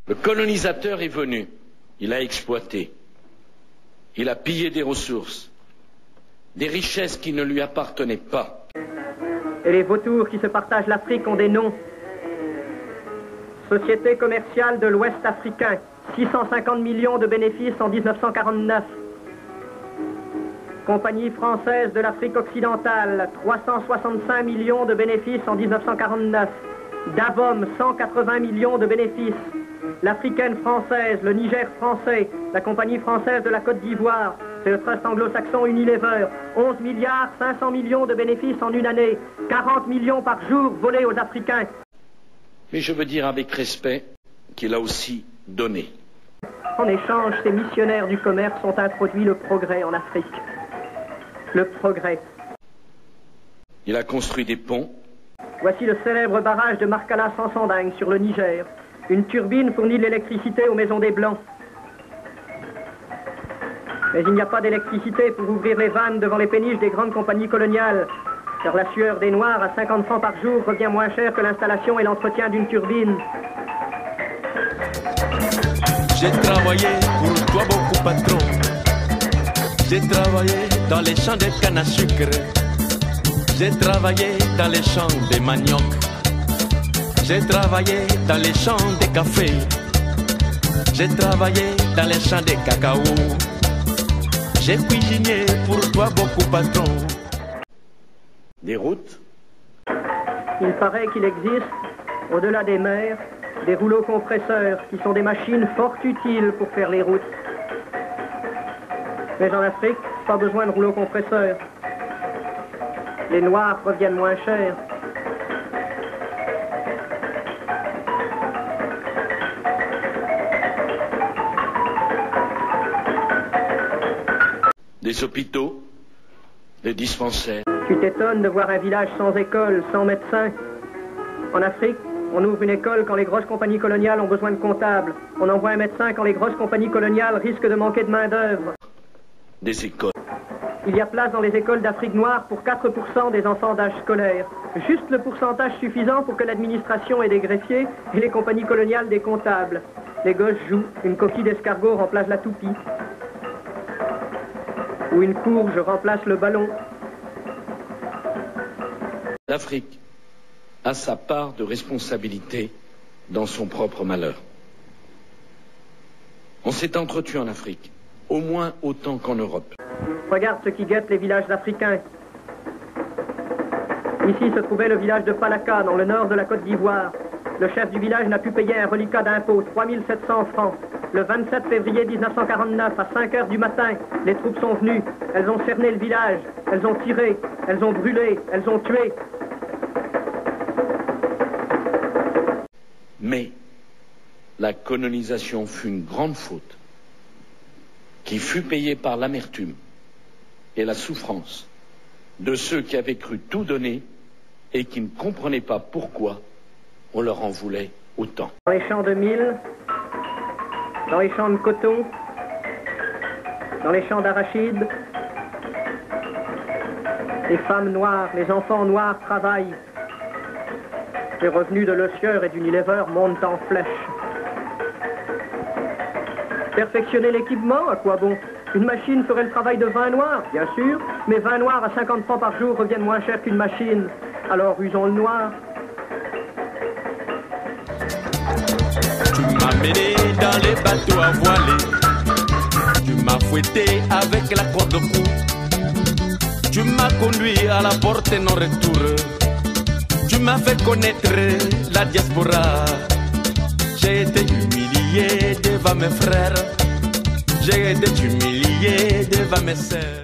Le colonisateur est venu, il a exploité, il a pillé des ressources, des richesses qui ne lui appartenaient pas. Et les vautours qui se partagent l'Afrique ont des noms. Société commerciale de l'Ouest africain, 650 millions de bénéfices en 1949. Compagnie française de l'Afrique occidentale, 365 millions de bénéfices en 1949. Davom, 180 millions de bénéfices. L'Africaine française, le Niger français, la Compagnie française de la Côte d'Ivoire, c'est le trust anglo-saxon Unilever, 11 milliards 500 millions de bénéfices en une année, 40 millions par jour volés aux Africains. Mais je veux dire avec respect qu'il a aussi donné. En échange, ces missionnaires du commerce ont introduit le progrès en Afrique. Le progrès. Il a construit des ponts. Voici le célèbre barrage de Markala-Sansanding sur le Niger. Une turbine fournit de l'électricité aux maisons des Blancs. Mais il n'y a pas d'électricité pour ouvrir les vannes devant les péniches des grandes compagnies coloniales. Car la sueur des Noirs à 50 francs par jour revient moins cher que l'installation et l'entretien d'une turbine. J'ai travaillé pour toi beaucoup, patron. J'ai travaillé dans les champs de canne à sucre. J'ai travaillé dans les champs de manioc. J'ai travaillé dans les champs de café. J'ai travaillé dans les champs de cacao. J'ai cuisiné pour toi beaucoup, patron. Des routes. Il paraît qu'il existe, au-delà des mers, des rouleaux compresseurs qui sont des machines fort utiles pour faire les routes. Mais en Afrique, pas besoin de rouleaux compresseurs. Les noirs reviennent moins chers. Des hôpitaux, des dispensaires. Tu t'étonnes de voir un village sans école, sans médecin. En Afrique, on ouvre une école quand les grosses compagnies coloniales ont besoin de comptables. On envoie un médecin quand les grosses compagnies coloniales risquent de manquer de main-d'œuvre. Des écoles. Il y a place dans les écoles d'Afrique noire pour 4% des enfants d'âge scolaire. Juste le pourcentage suffisant pour que l'administration ait des greffiers et les compagnies coloniales des comptables. Les gosses jouent, une coquille d'escargot remplace la toupie. Ou une courge remplace le ballon. L'Afrique a sa part de responsabilité dans son propre malheur. On s'est entretenu en Afrique, au moins autant qu'en Europe. Regarde ce qui guette les villages africains. Ici se trouvait le village de Palaka, dans le nord de la Côte d'Ivoire. Le chef du village n'a pu payer un reliquat d'impôt, 3700 francs. Le 27 février 1949, à 5 heures du matin, les troupes sont venues. Elles ont cerné le village. Elles ont tiré. Elles ont brûlé. Elles ont tué. Mais la colonisation fut une grande faute qui fut payée par l'amertume et la souffrance de ceux qui avaient cru tout donner et qui ne comprenaient pas pourquoi on leur en voulait autant. Dans les champs de mil, dans les champs de coton, dans les champs d'arachides, les femmes noires, les enfants noirs travaillent. Les revenus de l'Ossieur et d'Unilever montent en flèche. Perfectionner l'équipement, à quoi bon? Une machine ferait le travail de 20 noirs, bien sûr, mais 20 noirs à 50 francs par jour reviennent moins cher qu'une machine. Alors usons le noir. Tu m'as mené dans les bateaux à voiler. Tu m'as fouetté avec la corde au cou. Tu m'as conduit à la porte non-retour. Tu m'as fait connaître la diaspora. J'ai été humilié devant mes frères. J'ai été humilié devant mes sœurs.